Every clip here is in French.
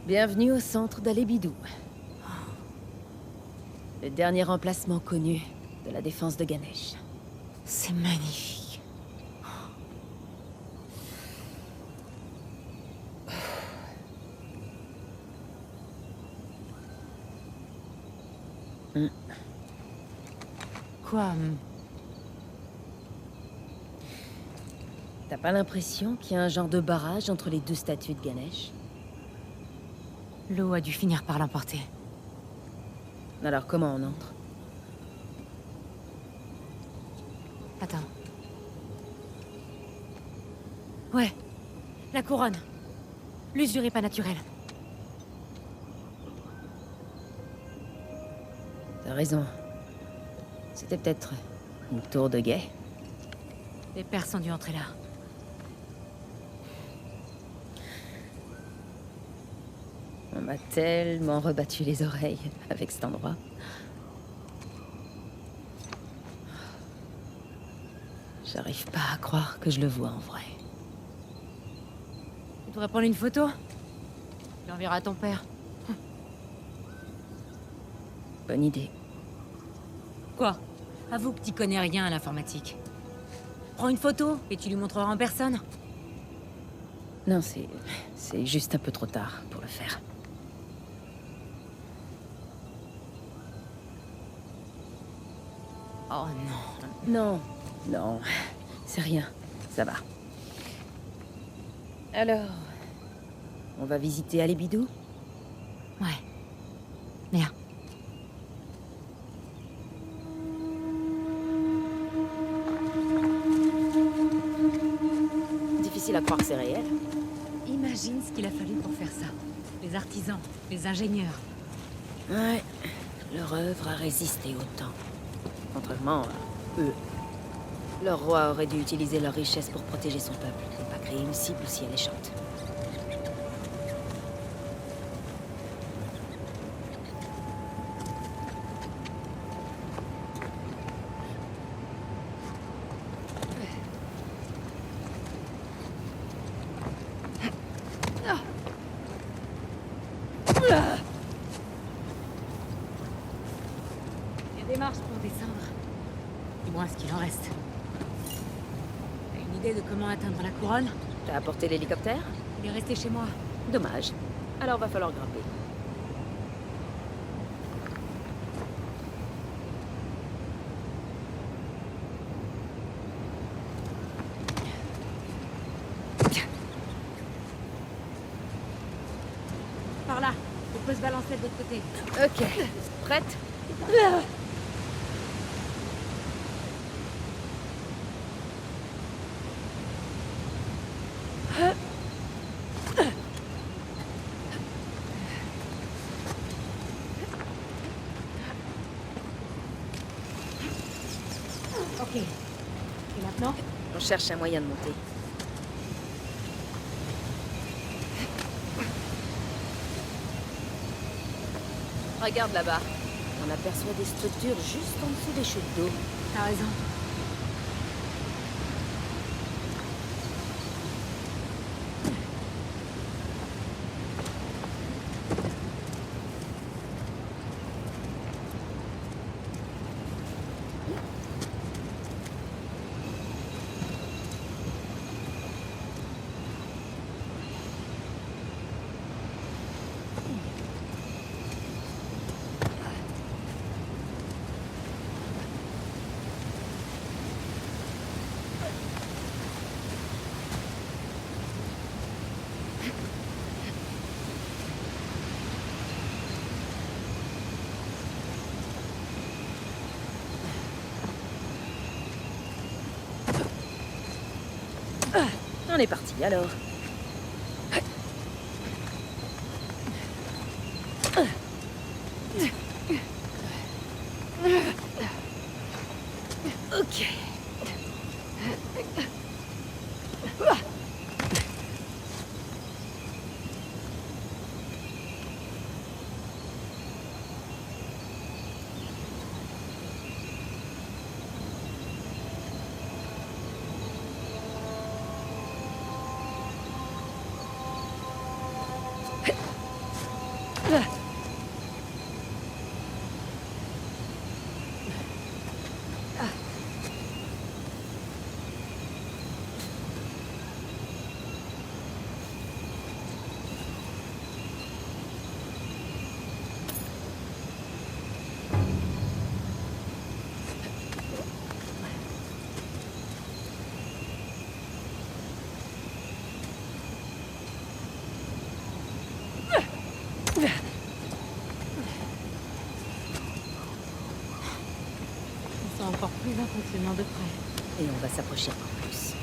Bienvenue au centre d'Alébidou. Le dernier emplacement connu de la défense de Ganesh. C'est magnifique. Quoi T'as pas l'impression qu'il y a un genre de barrage entre les deux statues de Ganesh? L'eau a dû finir par l'emporter. Alors comment on entre? Attends. Ouais. La couronne. L'usure est pas naturelle. T'as raison. C'était peut-être une tour de guet. Les pères sont dû entrer là. On m'a tellement rebattu les oreilles avec cet endroit. J'arrive pas à croire que je le vois en vrai. Tu devrais prendre une photo. Tu l'enverras à ton père. Bonne idée. Quoi? Avoue que t'y connais rien à l'informatique. Prends une photo et tu lui montreras en personne. Non, c'est juste un peu trop tard pour le faire. Oh non. Non, non, c'est rien. Ça va. Alors, on va visiter Alébidou? Ouais. Viens. Difficile à croire que c'est réel. Imagine ce qu'il a fallu pour faire ça. Les artisans, les ingénieurs. Ouais, leur œuvre a résisté au temps. Contrairement à eux. Leur roi aurait dû utiliser leur richesse pour protéger son peuple, et pas créer une cible si alléchante. Il y a des marches pour descendre. Du moins ce qu'il en reste. T'as une idée de comment atteindre la couronne? T'as apporté l'hélicoptère? Il est resté chez moi. Dommage. Alors va falloir grimper. Par là. On peut se balancer de l'autre côté. Ok. Prête? Ok. Et maintenant? On cherche un moyen de monter. Regarde là-bas. On aperçoit des structures juste en dessous des chutes d'eau. T'as raison. On est parti alors. Ok. encore plus impressionnant de près. Et on va s'approcher encore plus.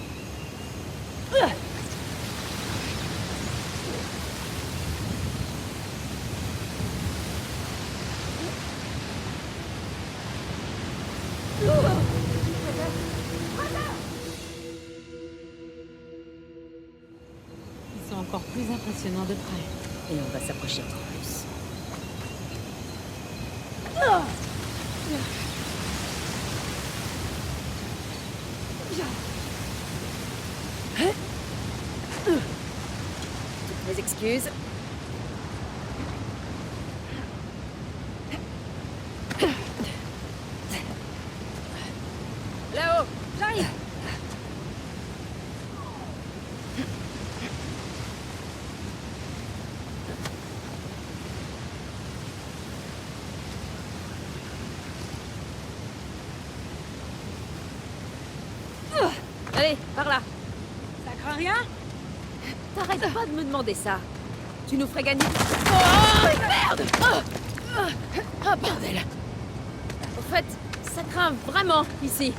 Ils sont encore plus impressionnants de près. Et on va s'approcher encore plus. Toutes mes excuses. Là-haut, j'arrive. Allez, par là. Ça craint rien? T'arrêtes pas de me demander ça. Tu nous ferais gagner... Oh, merde! Oh, bordel! Au fait, ça craint vraiment, ici.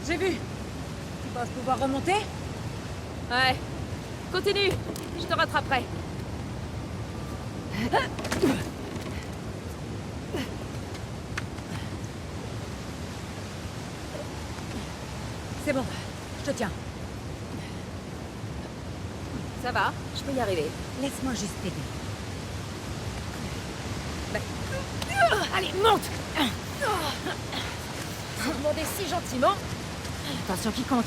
J'ai vu. Tu penses pouvoir remonter? Ouais. Continue, je te rattraperai. C'est bon, je te tiens. Ça va, je peux y arriver. Laisse-moi juste t'aider. Allez, monte! Vous demandez si gentiment. Attention qui compte.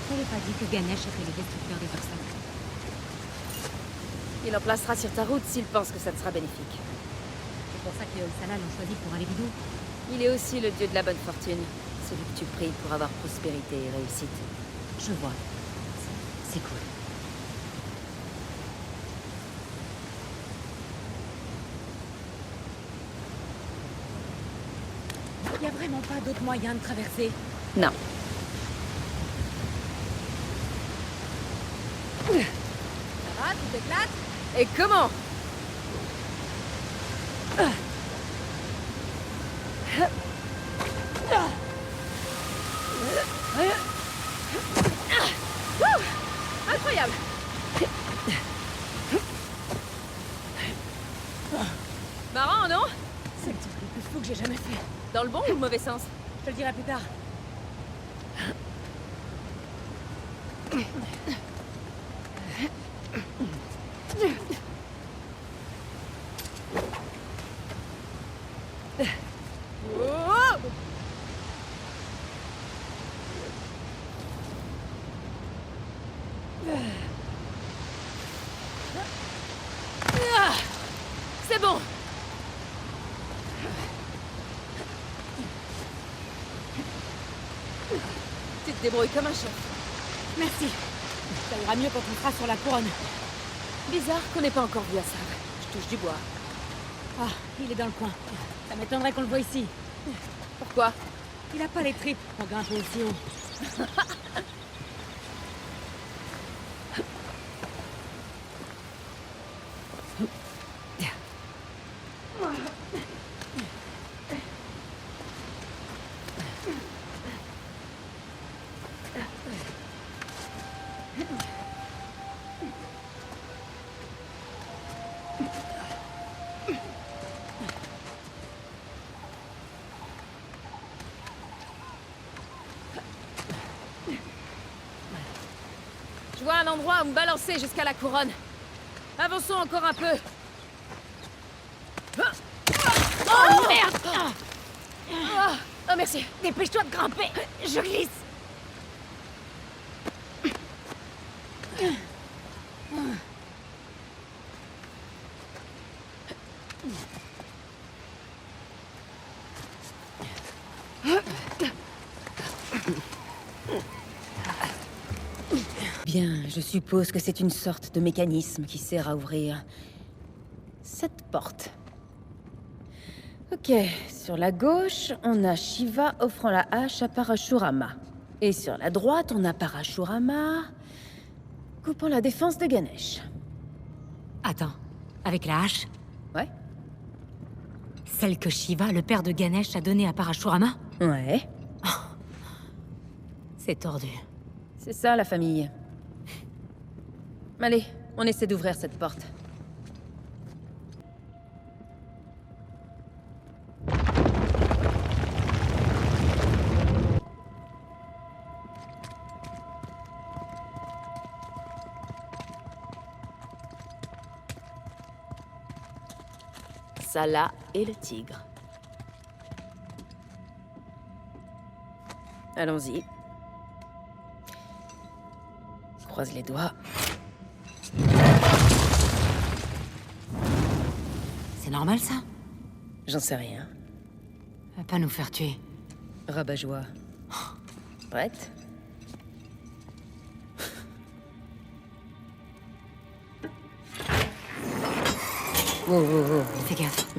T'avais pas dit que Ganesh était le destructeur des Ursas. Il en placera sur ta route s'il pense que ça te sera bénéfique. C'est pour ça que les Holsala l'ont choisi pour aller bidou. Il est aussi le dieu de la bonne fortune. Celui que tu pries pour avoir prospérité et réussite. Je vois. C'est cool. Y a vraiment pas d'autre moyen de traverser? Non. Ça va, tu t'éclates? Et comment? Incroyable! Marrant, non? C'est le truc le plus fou que j'ai jamais fait. Dans le bon ou le mauvais sens? Je te le dirai plus tard. Oh! Ah! C'est bon! Tu te débrouilles comme un chef. Merci. Ça ira mieux quand on sera sur la couronne. Bizarre qu'on n'ait pas encore vu Assad. Je touche du bois. Ah, il est dans le coin. Ça m'étonnerait qu'on le voit ici. Pourquoi? Il a pas les tripes pour grimper aussi haut. Je vois un endroit où me balancer jusqu'à la couronne. Avançons encore un peu. Oh merde! Oh merci. Dépêche-toi de grimper. Je glisse. Bien, je suppose que c'est une sorte de mécanisme qui sert à ouvrir cette porte. Ok, sur la gauche, on a Shiva offrant la hache à Parashurama. Et sur la droite, on a Parashurama coupant la défense de Ganesh. Attends, avec la hache, Ouais? Celle que Shiva, le père de Ganesh, a donnée à Parashurama? Ouais. C'est tordu. C'est ça, la famille. Allez, on essaie d'ouvrir cette porte. Salah et le tigre. Allons-y. Croise les doigts. C'est normal, ça? J'en sais rien. Va pas nous faire tuer. Rabat-joie. Prête? Wow, wow, wow. Fais gaffe.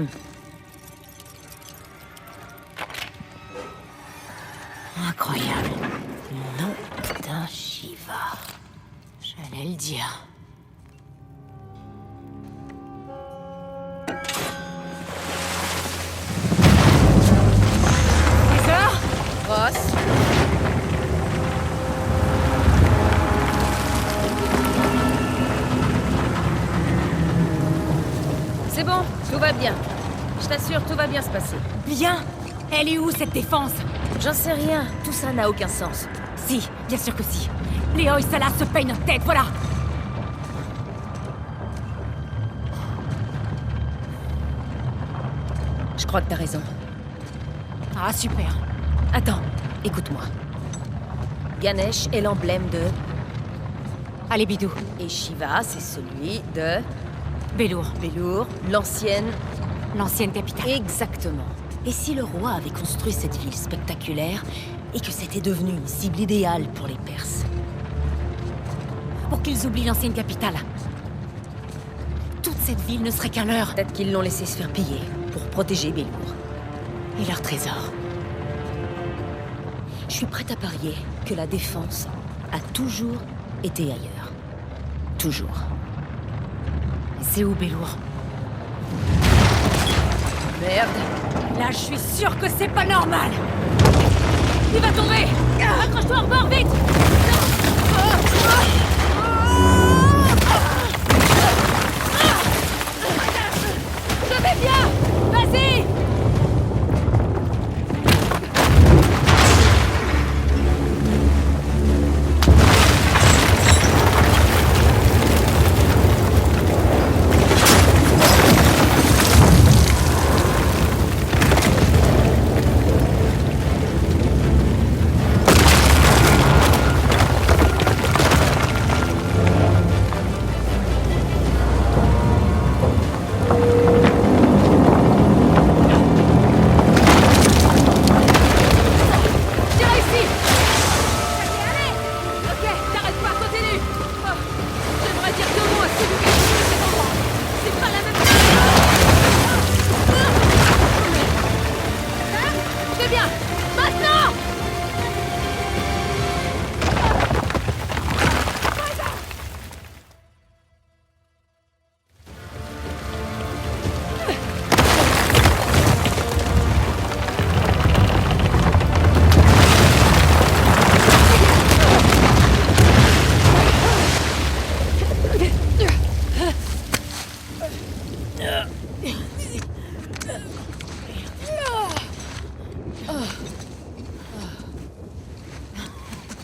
Incroyable. Nom d'un Shiva. J'allais le dire. Ross. C'est bon, tout va bien. Je t'assure, tout va bien se passer. Bien? Elle est où, cette défense? J'en sais rien, tout ça n'a aucun sens. Si, bien sûr que si. Léo et Salah se payent notre tête, voilà! Je crois que t'as raison. Ah, super. Attends, écoute-moi. Ganesh est l'emblème de... Allez, bidou. Et Shiva, c'est celui de... Bellour, Bellour, l'ancienne... l'ancienne capitale. Exactement. Et si le roi avait construit cette ville spectaculaire et que c'était devenu une cible idéale pour les Perses? Pour qu'ils oublient l'ancienne capitale. Toute cette ville ne serait qu'un leurre. Peut-être qu'ils l'ont laissé se faire piller pour protéger Bellour. Et leur trésor. Je suis prête à parier que la défense a toujours été ailleurs. Toujours. C'est où, Bellour? Merde. Là, je suis sûre que c'est pas normal! Il va tomber! Accroche-toi en bord, vite! Je vais bien! Vas-y!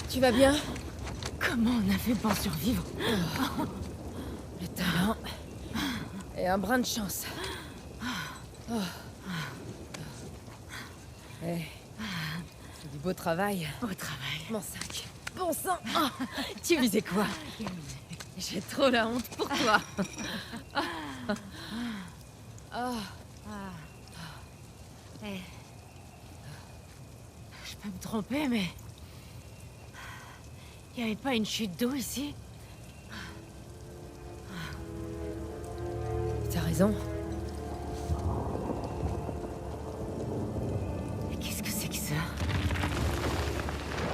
Tu vas bien? Comment on a fait pour survivre? Le talent et un brin de chance. C'est du beau travail. Au travail. Mon sac. Bon sang. Tu visais quoi? J'ai trop la honte pour toi. Je peux me tromper, mais... Il n'y avait pas une chute d'eau ici? T'as raison. Mais qu'est-ce que c'est que ça?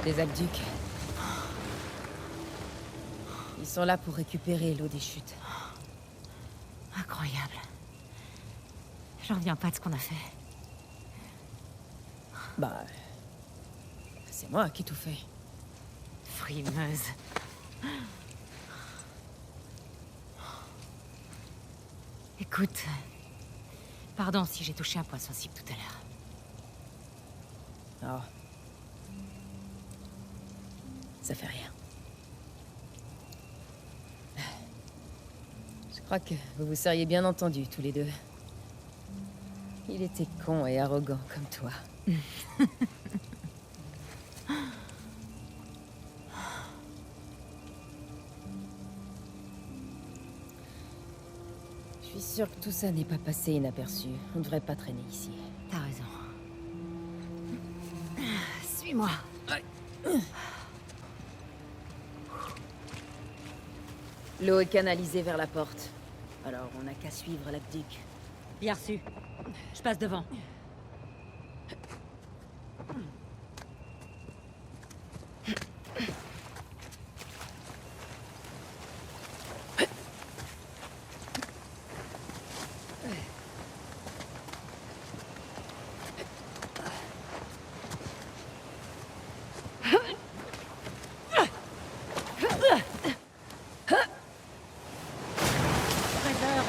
Les aqueducs. Ils sont là pour récupérer l'eau des chutes. Incroyable. J'en reviens pas de ce qu'on a fait. Bah... c'est moi qui ai tout fait. Frimeuse. Écoute... Pardon si j'ai touché un point sensible tout à l'heure. Oh. Ça fait rien. Je crois que vous vous seriez bien entendus, tous les deux. Il était con et arrogant comme toi. Je suis sûre que tout ça n'est pas passé inaperçu. On ne devrait pas traîner ici. T'as raison. Suis-moi. L'eau est canalisée vers la porte. Alors on n'a qu'à suivre l'aqueduc. Bien reçu. Je passe devant.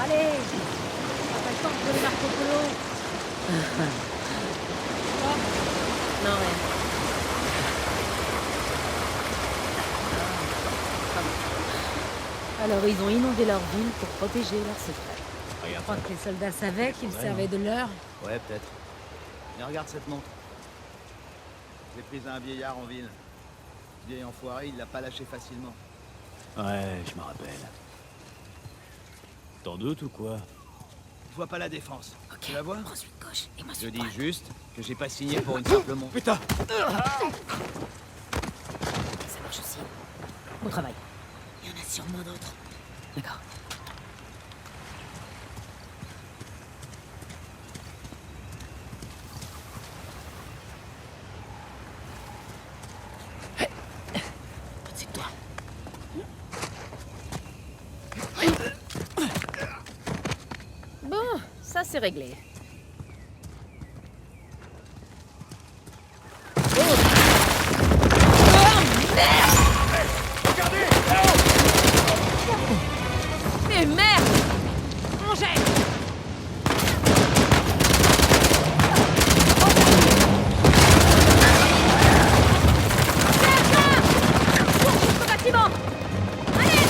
Allez! On n'a pas le temps de jouer Marco Polo. Non, rien. Alors ils ont inondé leur ville pour protéger leur secret. Je crois que les soldats savaient qu'ils servaient de l'heure. Ouais, peut-être. Mais regarde cette montre. J'ai pris à un vieillard en ville. Ce vieil enfoiré, il l'a pas lâché facilement. Ouais, je me rappelle. T'en doutes ou quoi? Je vois pas la défense. Ok, Tu la vois? prends celui de gauche et moi Je celui de dis droite. juste que j'ai pas signé pour une simple montre. Putain! Ça marche aussi. Bon travail. Il y en a sûrement d'autres. D'accord. C'est toi. Bon, ça c'est réglé. Mais merde! On jette! Au bâtiment! Allez!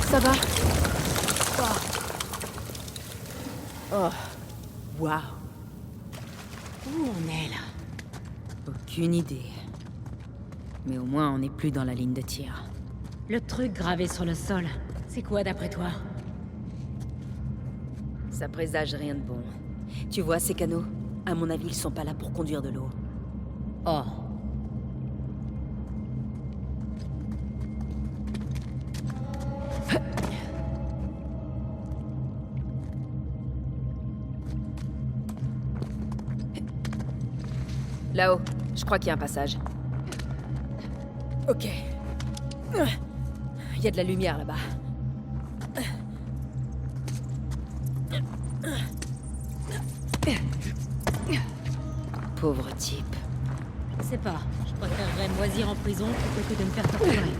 Ça va? Oh. Waouh. Où on est, là? Aucune idée. Mais au moins, on n'est plus dans la ligne de tir. Le truc gravé sur le sol, c'est quoi d'après toi? Ça présage rien de bon. Tu vois ces canaux? À mon avis, ils sont pas là pour conduire de l'eau. Oh. Là-haut, je crois qu'il y a un passage. Ok. Il y a de la lumière là-bas. Pauvre type. Je sais pas. Je préférerais moisir en prison plutôt que de me faire torturer.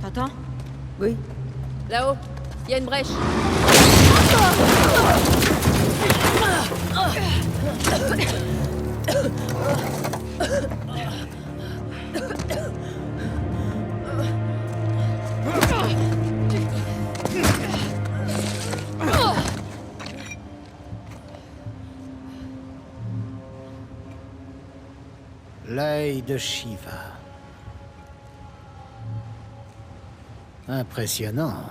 T'entends? Oui. Là-haut, il y a une brèche. L'œil de Shiva. Impressionnant.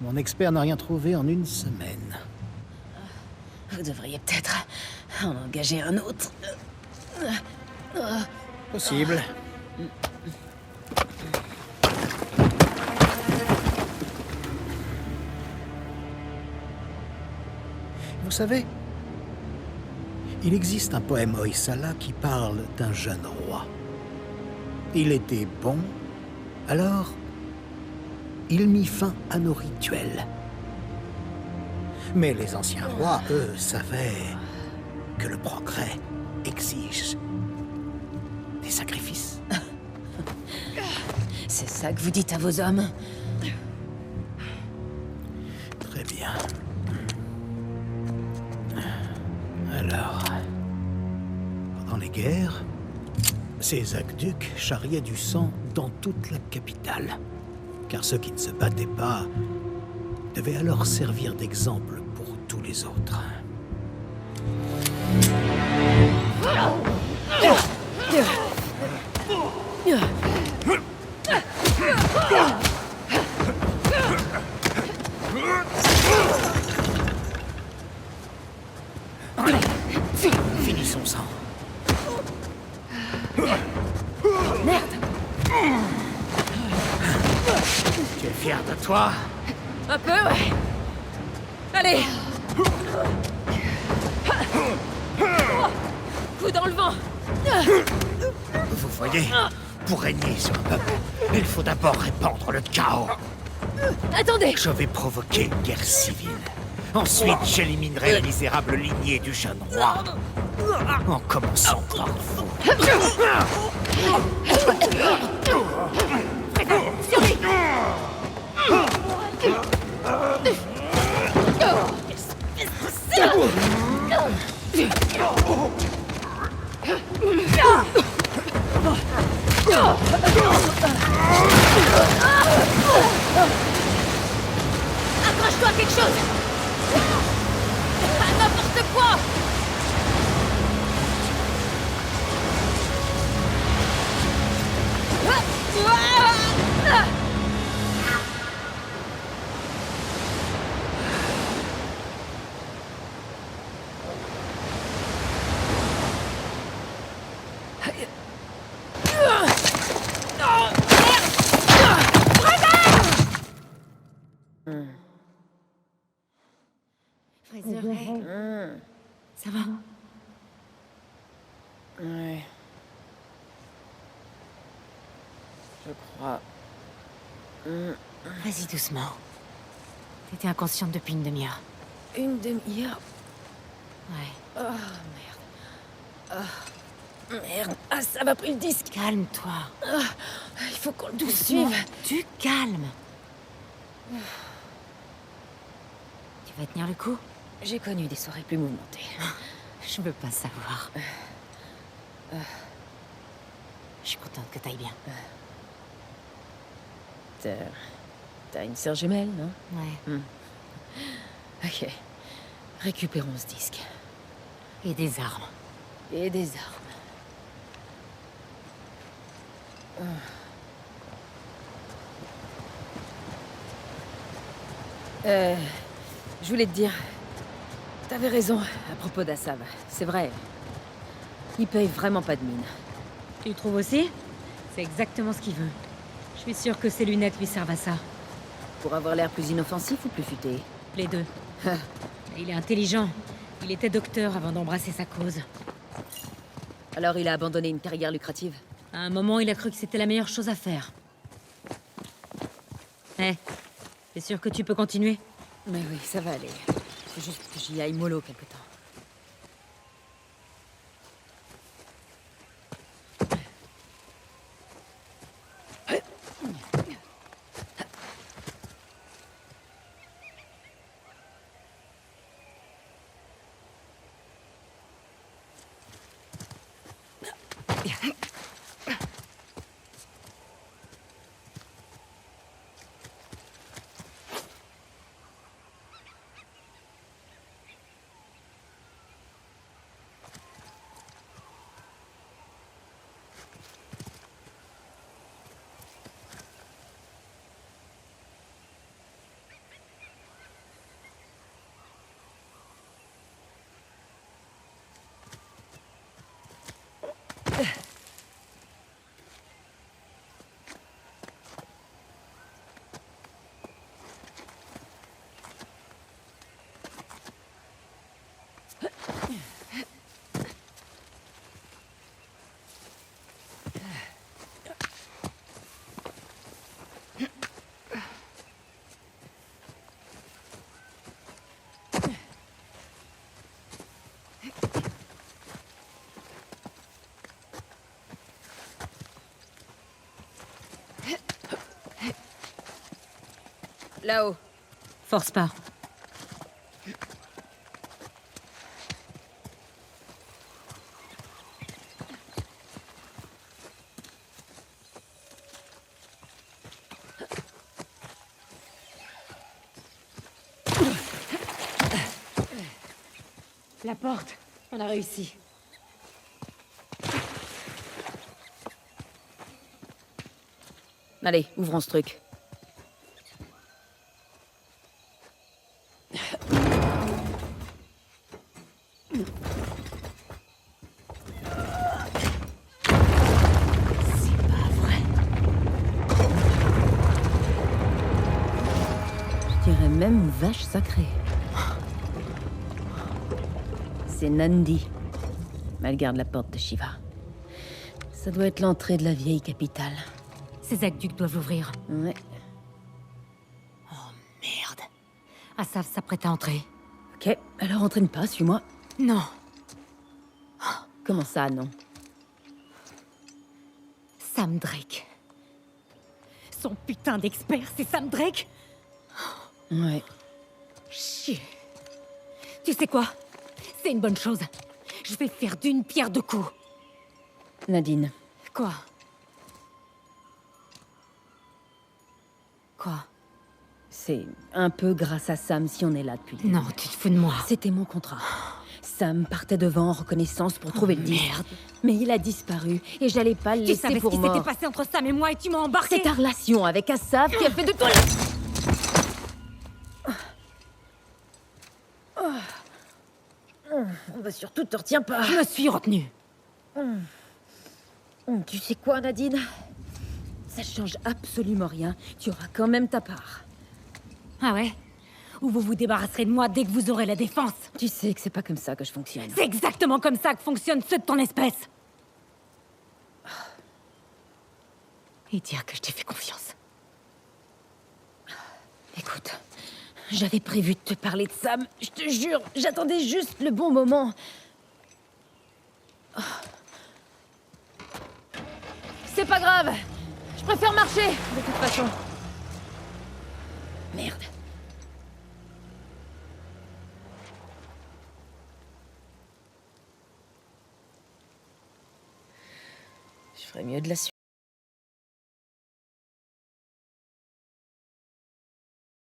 Mon expert n'a rien trouvé en une semaine. Vous devriez peut-être en engager un autre. Possible. Vous savez, il existe un poème Hoysala qui parle d'un jeune roi. Il était bon, alors il mit fin à nos rituels. Mais les anciens rois, eux, savaient que le progrès exige des sacrifices. C'est ça que vous dites à vos hommes? Très bien. Alors, pendant les guerres, ces aqueducs charriaient du sang dans toute la capitale. Car ceux qui ne se battaient pas devaient alors servir d'exemple pour tous les autres. Finissons-en. Merde! Tu es fier de toi? Un peu, ouais. Allez! Coup dans le vent! Vous voyez, pour régner sur un peuple, il faut d'abord répandre le chaos. Attendez! Je vais provoquer une guerre civile. Ensuite, j'éliminerai la misérable lignée du jeune roi. En commençant par vous. Accroche-toi à quelque chose! À n'importe quoi! Ça va? Ouais. Je crois. Vas-y doucement. T'étais inconsciente depuis une demi-heure. Une demi-heure. Ouais. Oh, merde. Oh, merde. Ah, ça m'a pris le disque. Calme-toi. Il faut qu'on le Doucement. suive. Du calme. va tenir le coup? J'ai connu des soirées plus mouvementées. Je veux pas savoir. Je suis contente que t'ailles bien. T'as une sœur jumelle, non? Ouais. Ok. Récupérons ce disque. Et des armes. Et des armes. Je voulais te dire... T'avais raison à propos d'Assav. C'est vrai. Il paye vraiment pas de mine. Tu le trouves aussi? C'est exactement ce qu'il veut. Je suis sûre que ses lunettes lui servent à ça. Pour avoir l'air plus inoffensif ou plus futé? Les deux. Mais il est intelligent. Il était docteur avant d'embrasser sa cause. Alors il a abandonné une carrière lucrative? À un moment, il a cru que c'était la meilleure chose à faire. T'es sûr que tu peux continuer? Mais oui, ça va aller. C'est juste que j'y aille mollo quelque temps. Là-haut. Force pas. La porte. On a réussi. Allez, ouvrons ce truc. Je dirais même une vache sacrée. C'est Nandi. Elle garde la porte de Shiva. Ça doit être l'entrée de la vieille capitale. Ces aqueducs doivent l'ouvrir. Ouais. Oh merde. Asaf s'apprête à entrer. Ok, alors entraîne pas, suis-moi. Non. Comment ça, non? Sam Drake. Son putain d'expert, c'est Sam Drake? Ouais. Chier. Tu sais quoi? C'est une bonne chose. Je vais faire d'une pierre deux coups. Nadine. Quoi? Quoi? C'est un peu grâce à Sam si on est là depuis le Non, début. tu te fous de moi. C'était mon contrat. Sam partait devant en reconnaissance pour trouver le disque. Merde. Mais il a disparu et j'allais pas le Tu laisser savais ce pour qui mort. s'était passé entre Sam et moi et tu m'as embarqué. C'est ta relation avec Asaf qui a fait de toi... Bah surtout, te retiens pas. Je me suis retenue. Tu sais quoi, Nadine? Ça change absolument rien. Tu auras quand même ta part. Ah ouais? Ou vous vous débarrasserez de moi dès que vous aurez la défense. Tu sais que c'est pas comme ça que je fonctionne. C'est exactement comme ça que fonctionnent ceux de ton espèce. Et dire que je t'ai fait confiance. Écoute, j'avais prévu de te parler de Sam. Je te jure, j'attendais juste le bon moment. C'est pas grave. Je préfère marcher, de toute façon. Merde. ferais mieux de la suivre.